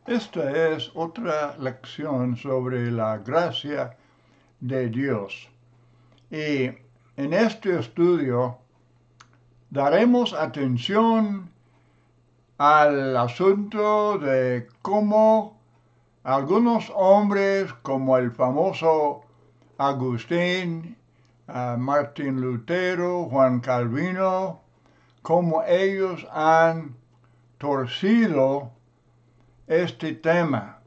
Esta es otra lección sobre la gracia de Dios. Y en este estudio daremos atención al asunto de cómo algunos hombres como el famoso Agustín, Martín Lutero, Juan Calvino, cómo ellos han torcido este tema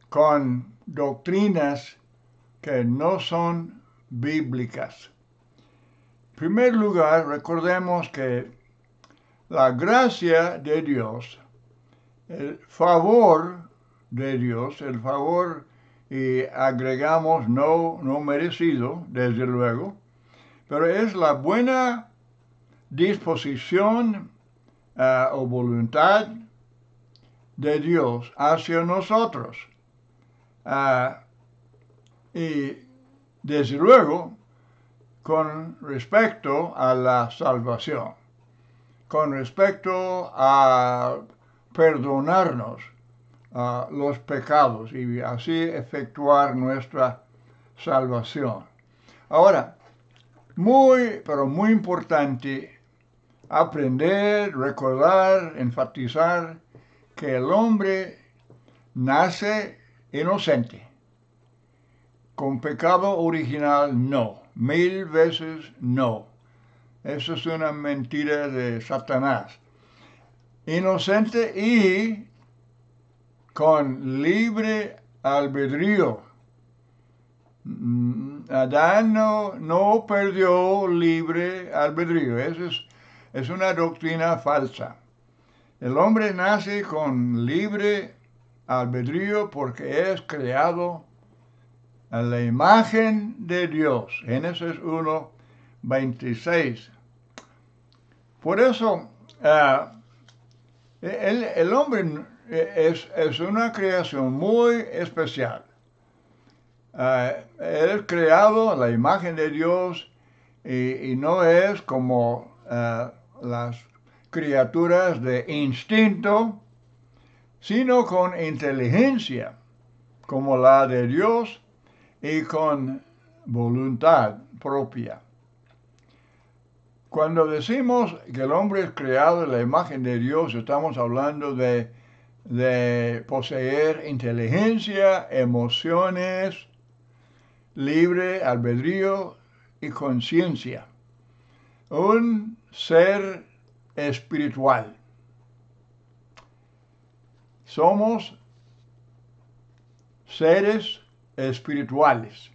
con doctrinas que no son bíblicas. En primer lugar, recordemos que la gracia de Dios, el favor de Dios, el favor y agregamos no merecido, desde luego, pero es la buena disposición o voluntad de Dios hacia nosotros. Y desde luego, con respecto a la salvación, con respecto a perdonarnos los pecados y así efectuar nuestra salvación. Ahora, pero muy importante aprender, recordar, enfatizar que el hombre nace inocente. Con pecado original, no. 1000 veces no. Eso es una mentira de Satanás. Inocente y con libre albedrío. Adán no perdió libre albedrío. Eso es una doctrina falsa. El hombre nace con libre albedrío porque es creado a la imagen de Dios. Génesis 1:26. Por eso, el hombre es una creación muy especial. Es creado a la imagen de Dios y no es como las criaturas de instinto, sino con inteligencia, como la de Dios, y con voluntad propia. Cuando decimos que el hombre es creado en la imagen de Dios, estamos hablando de poseer inteligencia, emociones, libre albedrío y conciencia. Un ser espiritual. Somos seres espirituales.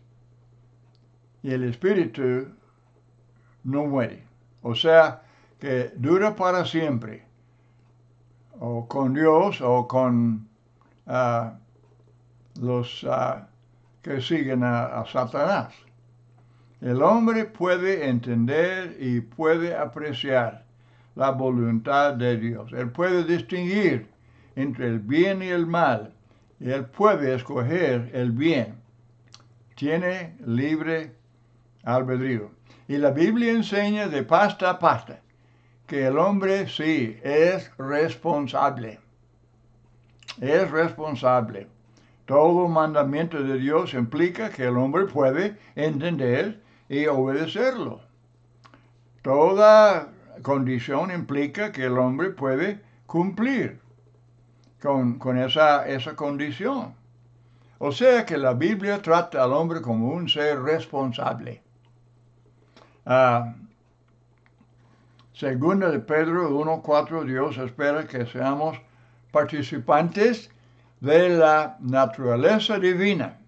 Y el espíritu no muere. O sea, que dura para siempre. O con Dios o con los que siguen a Satanás. El hombre puede entender y puede apreciar la voluntad de Dios. Él puede distinguir entre el bien y el mal. Y él puede escoger el bien. Tiene libre albedrío. Y la Biblia enseña de pasta a pasta que el hombre sí es responsable. Es responsable. Todo mandamiento de Dios implica que el hombre puede entender y obedecerlo. Toda condición implica que el hombre puede cumplir con esa condición. O sea que la Biblia trata al hombre como un ser responsable. Segunda de Pedro 1:4, Dios espera que seamos participantes de la naturaleza divina,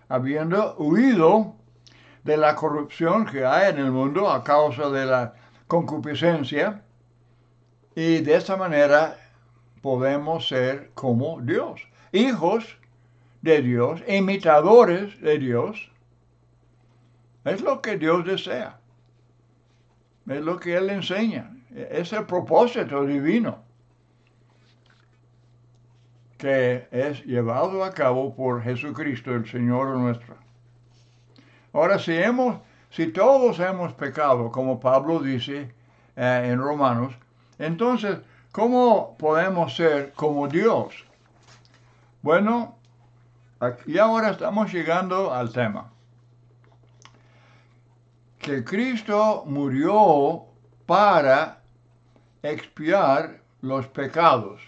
habiendo huido de la corrupción que hay en el mundo a causa de la concupiscencia, y de esta manera podemos ser como Dios, hijos de Dios, imitadores de Dios. Es lo que Dios desea. Es lo que Él enseña. Es el propósito divino que es llevado a cabo por Jesucristo, el Señor nuestro. Ahora, si todos hemos pecado, como Pablo dice en Romanos, entonces ¿Cómo podemos ser como Dios? Bueno, y ahora estamos llegando al tema. Que Cristo murió para expiar los pecados.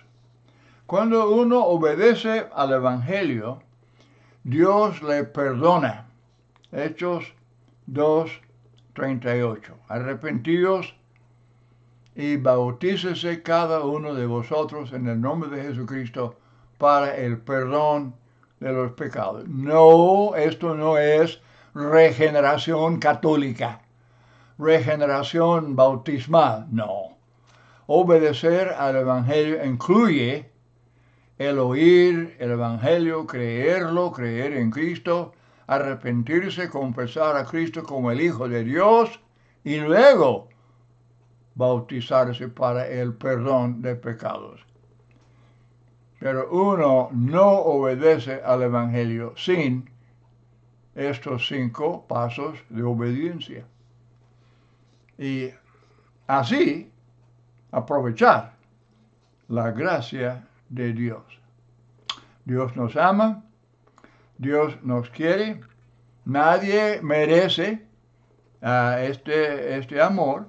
Cuando uno obedece al Evangelio, Dios le perdona. Hechos 2:38. Arrepentíos y bautícese cada uno de vosotros en el nombre de Jesucristo para el perdón de los pecados. No, esto no es regeneración católica, regeneración bautismal, no. Obedecer al Evangelio incluye el oír el Evangelio, creerlo, creer en Cristo, arrepentirse, confesar a Cristo como el Hijo de Dios y luego bautizarse para el perdón de pecados. Pero uno no obedece al Evangelio sin estos 5 pasos de obediencia. Y así aprovechar la gracia de Dios. Dios nos ama, Dios nos quiere, nadie merece este amor,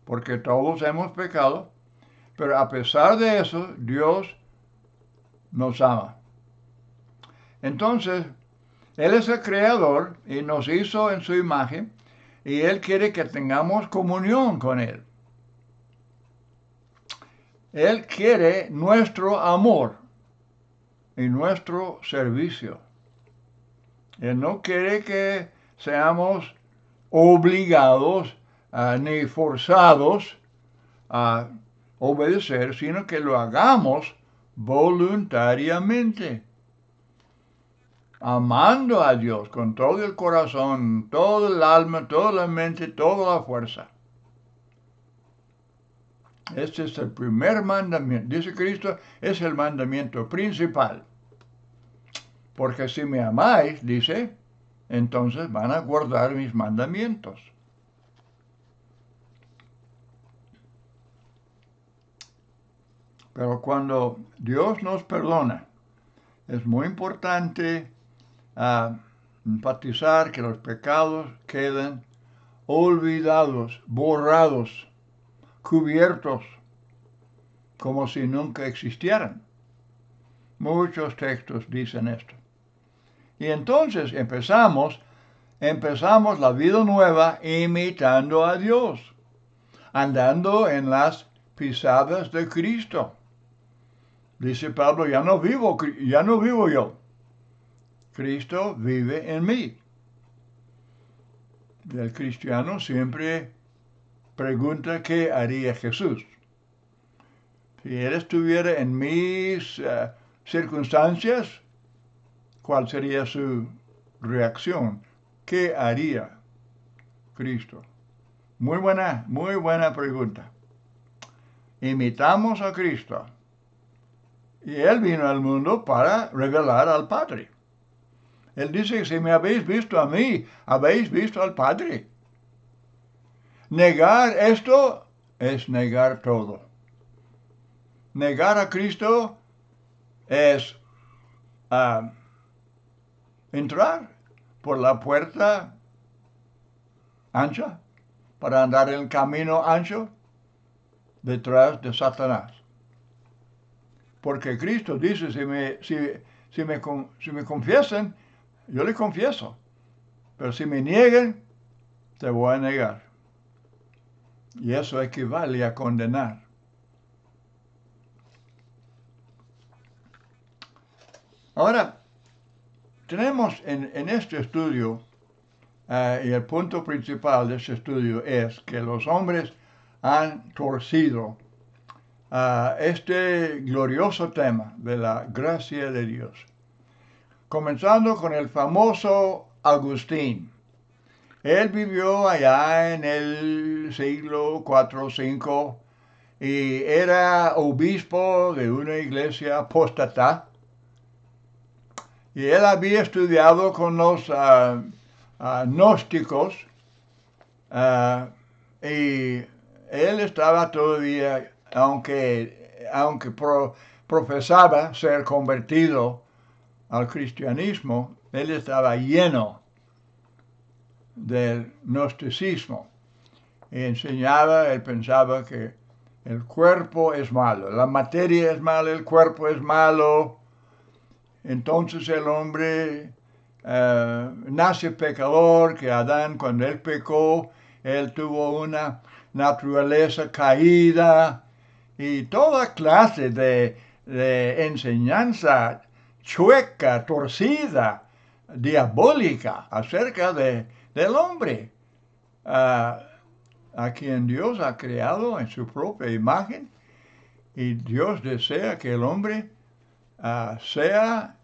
porque todos hemos pecado, pero a pesar de eso, Dios nos ama. Entonces, Él es el Creador y nos hizo en su imagen, y Él quiere que tengamos comunión con Él. Él quiere nuestro amor y nuestro servicio. Él no quiere que seamos obligados ni forzados a obedecer, sino que lo hagamos voluntariamente, amando a Dios con todo el corazón, todo el alma, toda la mente, toda la fuerza. Este es el primer mandamiento. Dice Cristo, es el mandamiento principal. Porque si me amáis, dice, entonces van a guardar mis mandamientos. Pero cuando Dios nos perdona, es muy importante enfatizar que los pecados quedan olvidados, borrados, cubiertos, como si nunca existieran. Muchos textos dicen esto. Y entonces empezamos la vida nueva imitando a Dios, andando en las pisadas de Cristo. Dice Pablo, ya no vivo yo. Cristo vive en mí. El cristiano siempre pregunta qué haría Jesús. Si Él estuviera en mis circunstancias, ¿cuál sería su reacción? ¿Qué haría Cristo? Muy buena pregunta. Imitamos a Cristo. Y Él vino al mundo para revelar al Padre. Él dice, si me habéis visto a mí, habéis visto al Padre. Negar esto es negar todo. Negar a Cristo es entrar por la puerta ancha para andar en el camino ancho detrás de Satanás. Porque Cristo dice, si me confiesan, yo le confieso. Pero si me niegan, te voy a negar. Y eso equivale a condenar. Ahora, tenemos en este estudio, y el punto principal de este estudio es que los hombres han torcido este glorioso tema de la gracia de Dios. Comenzando con el famoso Agustín. Él vivió allá en el siglo IV o V y era obispo de una iglesia apóstata. Y él había estudiado con los gnósticos y él estaba todavía, aunque aunque profesaba ser convertido al cristianismo, él estaba lleno del gnosticismo y enseñaba, él pensaba que el cuerpo es malo, la materia es mala, el cuerpo es malo. Entonces el hombre nace pecador, que Adán cuando él pecó, él tuvo una naturaleza caída y toda clase de enseñanza chueca, torcida, diabólica acerca del hombre, a quien Dios ha creado en su propia imagen, y Dios desea que el hombre sea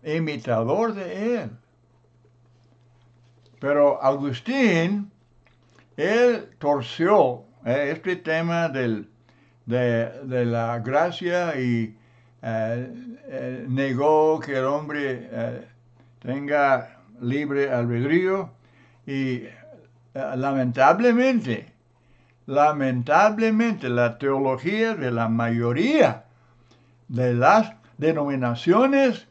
imitador de él. Pero Agustín, él torció este tema de la gracia y negó que el hombre tenga libre albedrío y lamentablemente la teología de la mayoría de las denominaciones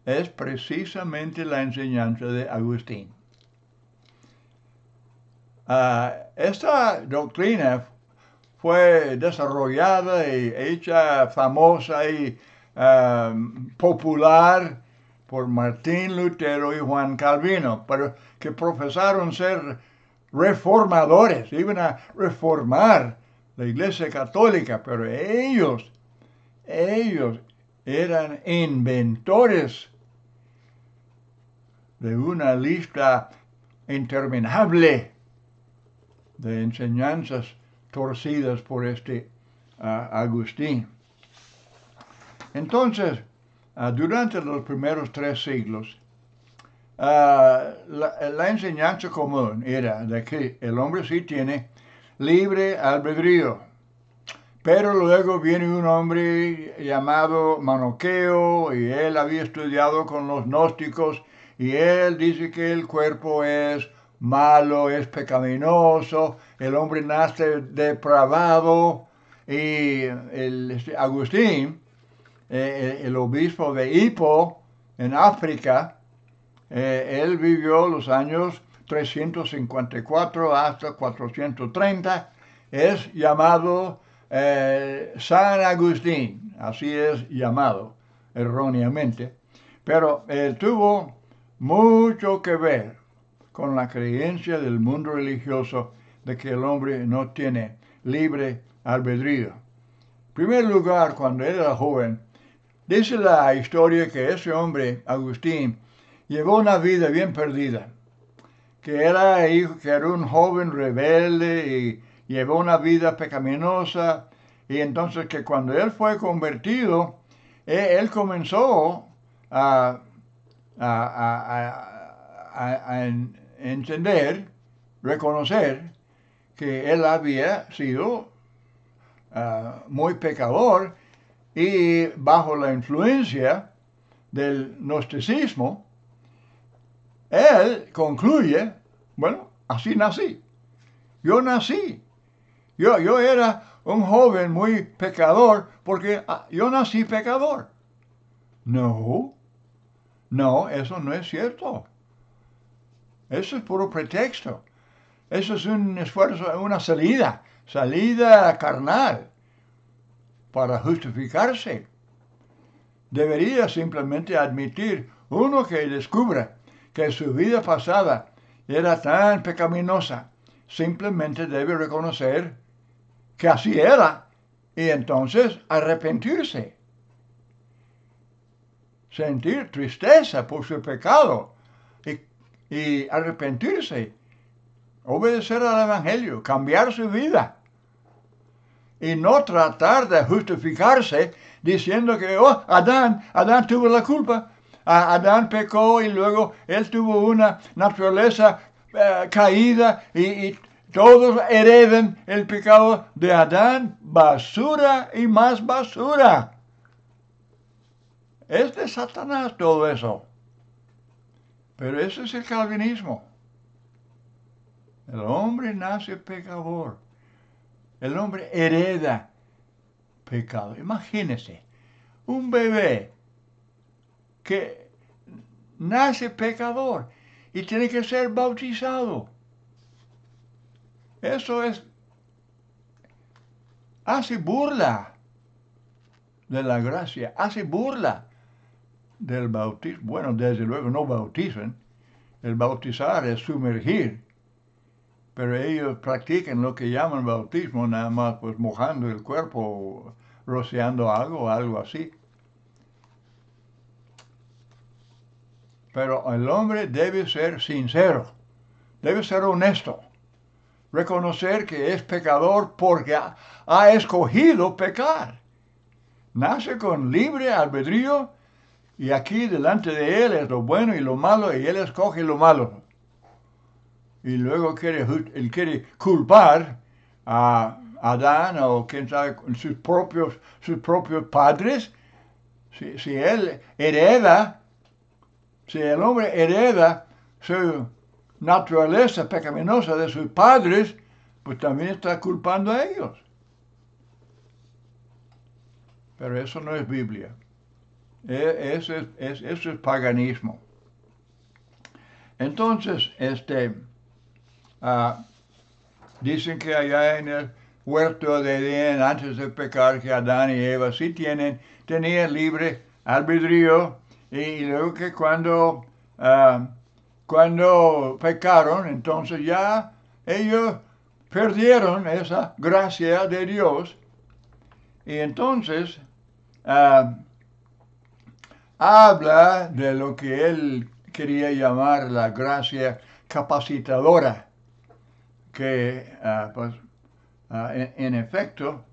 es precisamente la enseñanza de Agustín. Esta doctrina fue desarrollada y hecha famosa y popular por Martín Lutero y Juan Calvino, pero que profesaron ser reformadores, iban a reformar la Iglesia Católica, pero ellos eran inventores de una lista interminable de enseñanzas torcidas por este Agustín. Entonces, durante los primeros 3 siglos, la enseñanza común era de que el hombre sí tiene libre albedrío, pero luego viene un hombre llamado Maniqueo y él había estudiado con los gnósticos y él dice que el cuerpo es malo, es pecaminoso, el hombre nace depravado y Agustín, el obispo de Hippo en África, él vivió los años 354 hasta 430, es llamado San Agustín, así es llamado erróneamente, pero tuvo mucho que ver con la creencia del mundo religioso de que el hombre no tiene libre albedrío. En primer lugar, cuando él era joven, dice la historia que ese hombre, Agustín, llevó una vida bien perdida, que era un joven rebelde y llevó una vida pecaminosa, y entonces que cuando él fue convertido, él comenzó a entender, reconocer que él había sido muy pecador y bajo la influencia del gnosticismo, él concluye, bueno, así nací. Yo nací. Yo era un joven muy pecador porque yo nací pecador. No, eso no es cierto. Eso es puro pretexto. Eso es un esfuerzo, una salida carnal para justificarse. Debería simplemente admitir uno que descubra que su vida pasada era tan pecaminosa. Simplemente debe reconocer que así era y entonces arrepentirse. Sentir tristeza por su pecado y arrepentirse. Obedecer al Evangelio, cambiar su vida. Y no tratar de justificarse diciendo que, Adán tuvo la culpa. Adán pecó y luego él tuvo una naturaleza caída y todos heredan el pecado de Adán. Basura y más basura. Es de Satanás todo eso. Pero ese es el calvinismo. El hombre nace pecador. El hombre hereda pecado. Imagínense, un bebé que nace pecador y tiene que ser bautizado. Eso hace burla de la gracia, hace burla del bautismo. Bueno, desde luego no bautizan. El bautizar es sumergir. Pero ellos practican lo que llaman bautismo, nada más pues mojando el cuerpo, rociando algo o algo así. Pero el hombre debe ser sincero, debe ser honesto, reconocer que es pecador porque ha escogido pecar. Nace con libre albedrío y aquí delante de él es lo bueno y lo malo y él escoge lo malo. Y luego él quiere culpar a Adán o quién sabe, sus propios padres. Si él hereda, si el hombre hereda su naturaleza pecaminosa de sus padres, pues también está culpando a ellos. Pero eso no es Biblia. Eso es paganismo. Entonces, dicen que allá en el huerto de Edén, antes de pecar, que Adán y Eva sí tenían libre albedrío, y luego que cuando pecaron, entonces ya ellos perdieron esa gracia de Dios, y entonces habla de lo que él quería llamar la gracia capacitadora, que en efecto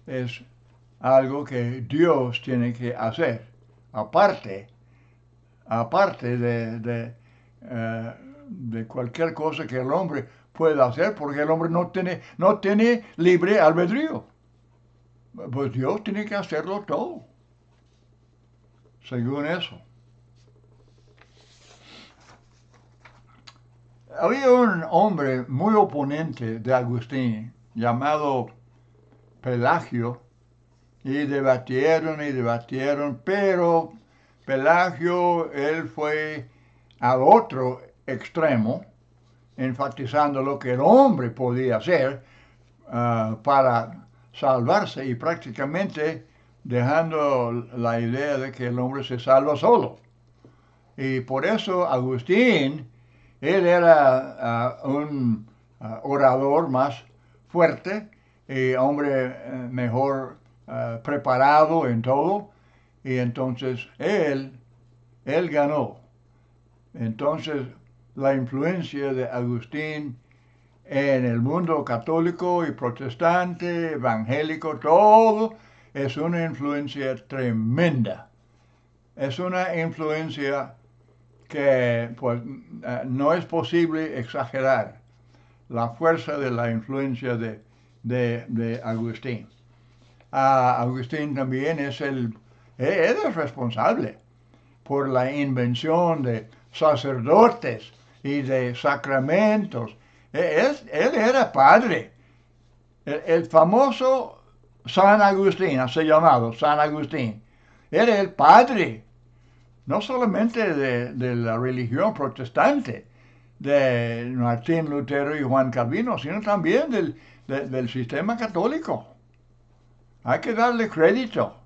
es algo que Dios tiene que hacer, aparte de cualquier cosa que el hombre pueda hacer, porque el hombre no tiene libre albedrío. Pues Dios tiene que hacerlo todo, según eso. Había un hombre muy oponente de Agustín llamado Pelagio y debatieron, pero Pelagio, él fue al otro extremo, enfatizando lo que el hombre podía hacer para salvarse y prácticamente dejando la idea de que el hombre se salva solo. Y por eso Agustín, él era un orador más fuerte y hombre mejor preparado en todo, y entonces él ganó. Entonces la influencia de Agustín en el mundo católico y protestante, evangélico, todo es una influencia tremenda. Es una influencia que pues no es posible exagerar la fuerza de la influencia de Agustín. Agustín también es responsable por la invención de sacerdotes y de sacramentos. Él era padre. El famoso San Agustín, así llamado San Agustín, era el padre no solamente de la religión protestante, de Martín Lutero y Juan Calvino, sino también del sistema católico. Hay que darle crédito,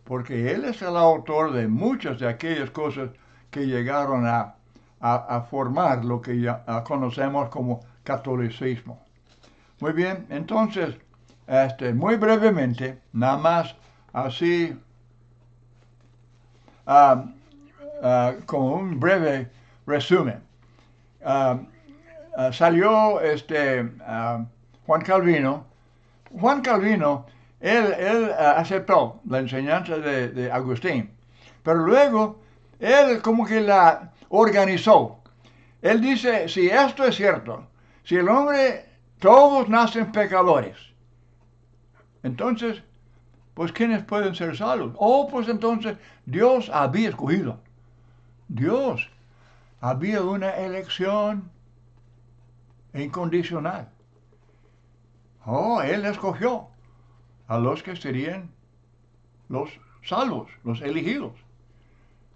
porque él es el autor de muchas de aquellas cosas que llegaron a formar lo que ya conocemos como catolicismo. Muy bien, entonces, muy brevemente, nada más así, como un breve resumen. Salió Juan Calvino. Juan Calvino, él aceptó la enseñanza de Agustín, pero luego él como que la organizó. Él dice, si esto es cierto, si el hombre, todos nacen pecadores, entonces, pues ¿quiénes pueden ser salvos? Pues entonces Dios había escogido. Dios había una elección incondicional. Él escogió. a los que serían los salvos, los elegidos.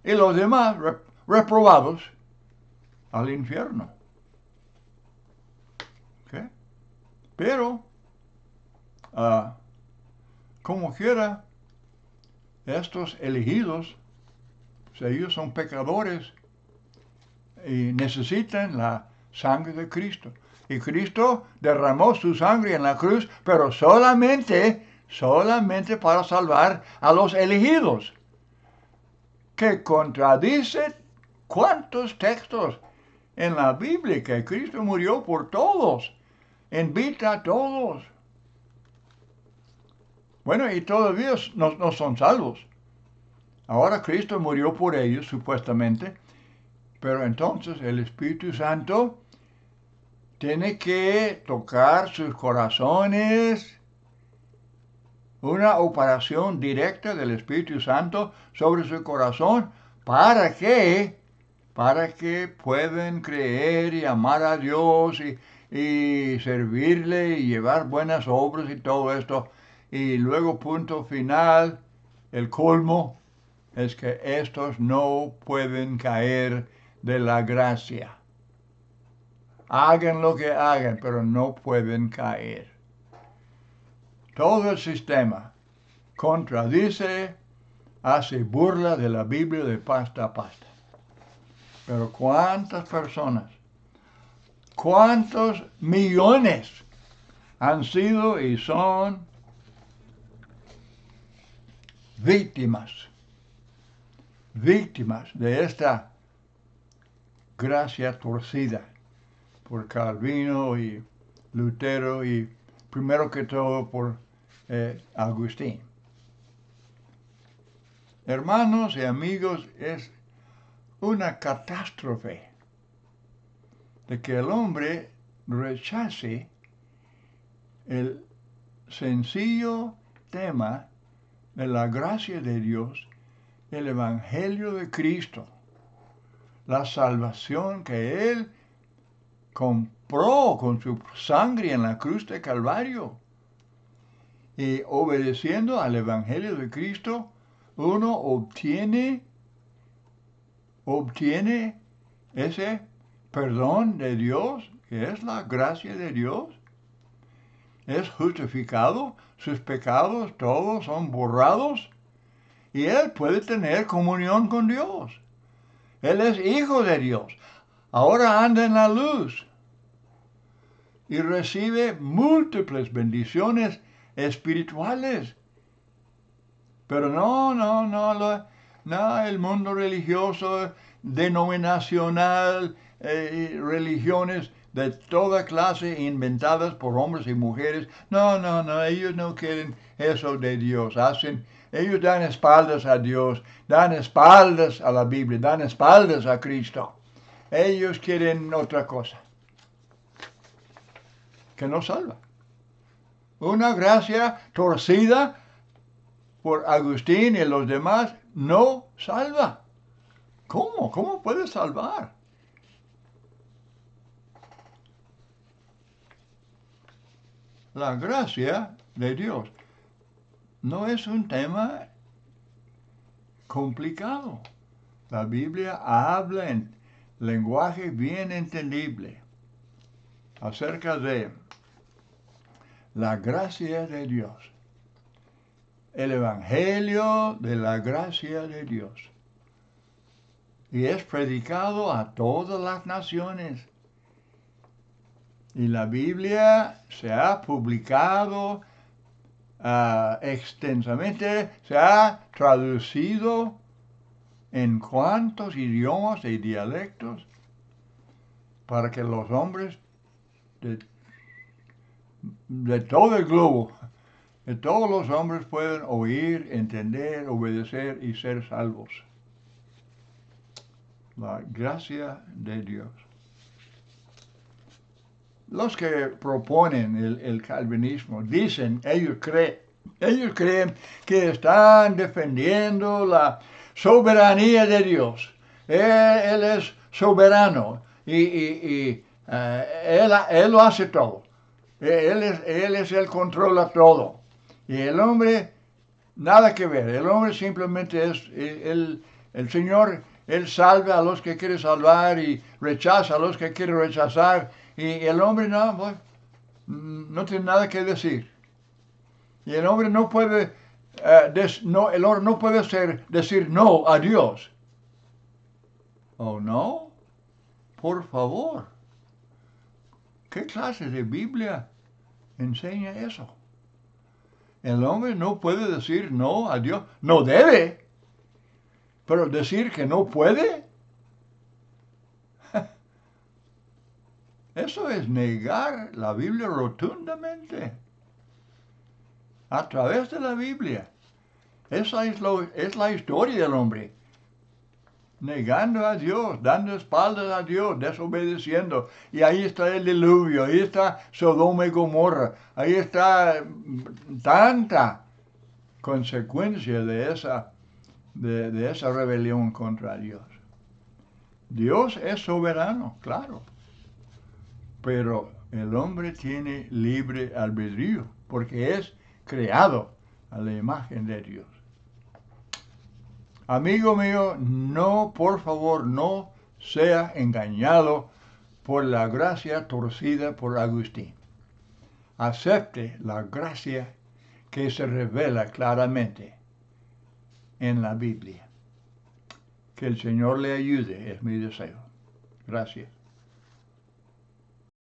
Y los demás reprobados al infierno. ¿Okay? Pero, como quiera, estos elegidos, pues ellos son pecadores y necesitan la sangre de Cristo. Y Cristo derramó su sangre en la cruz, pero solamente para salvar a los elegidos. Que contradice cuántos textos en la Biblia que Cristo murió por todos, invita a todos. Bueno, y todavía no son salvos. Ahora Cristo murió por ellos, supuestamente, pero entonces el Espíritu Santo tiene que tocar sus corazones, una operación directa del Espíritu Santo sobre su corazón para que puedan creer y amar a Dios y servirle y llevar buenas obras y todo esto. Y luego, punto final, el colmo es que estos no pueden caer de la gracia. Hagan lo que hagan, pero no pueden caer. Todo el sistema contradice, hace burla de la Biblia de pasta a pasta. Pero ¿cuántas personas, cuántos millones han sido y son víctimas de esta gracia torcida por Calvino y Lutero y primero que todo por Agustín? Hermanos y amigos, es una catástrofe de que el hombre rechace el sencillo tema de la gracia de Dios, el Evangelio de Cristo, la salvación que Él compró con su sangre en la cruz de Calvario. Y obedeciendo al Evangelio de Cristo, uno obtiene ese perdón de Dios, que es la gracia de Dios. Es justificado, sus pecados todos son borrados y él puede tener comunión con Dios. Él es hijo de Dios. Ahora anda en la luz y recibe múltiples bendiciones espirituales. Pero no, el mundo religioso, denominacional, religiones de toda clase inventadas por hombres y mujeres. No, ellos no quieren eso de Dios. Ellos dan espaldas a Dios, dan espaldas a la Biblia, dan espaldas a Cristo. Ellos quieren otra cosa que no salva. Una gracia torcida por Agustín y los demás no salva. ¿Cómo? ¿Cómo puede salvar? La gracia de Dios no es un tema complicado. La Biblia habla en lenguaje bien entendible acerca de la gracia de Dios. El Evangelio de la gracia de Dios. Y es predicado a todas las naciones. Y la Biblia se ha publicado extensamente, se ha traducido en cuantos idiomas y dialectos para que los hombres de todo el globo, de todos los hombres pueden oír, entender, obedecer y ser salvos. La gracia de Dios. Los que proponen el calvinismo dicen, ellos creen que están defendiendo la soberanía de Dios. Él es soberano y él lo hace todo. Él es el controla todo. Y el hombre, nada que ver. El hombre simplemente es, el Señor, Él salva a los que quiere salvar y rechaza a los que quiere rechazar. Y el hombre no, pues, no tiene nada que decir. Y el hombre no puede, el hombre no puede decir no a Dios. ¿Oh no? Por favor. ¿Qué clase de Biblia enseña eso? El hombre no puede decir no a Dios. No debe. Pero decir que no puede, eso es negar la Biblia rotundamente. A través de la Biblia. Esa es la historia del hombre. Negando a Dios, dando espaldas a Dios, desobedeciendo. Y ahí está el diluvio, ahí está Sodoma y Gomorra, ahí está tanta consecuencia de esa rebelión contra Dios. Dios es soberano, claro, pero el hombre tiene libre albedrío porque es creado a la imagen de Dios. Amigo mío, no, por favor, no sea engañado por la gracia torcida por Agustín. Acepte la gracia que se revela claramente en la Biblia. Que el Señor le ayude, es mi deseo. Gracias.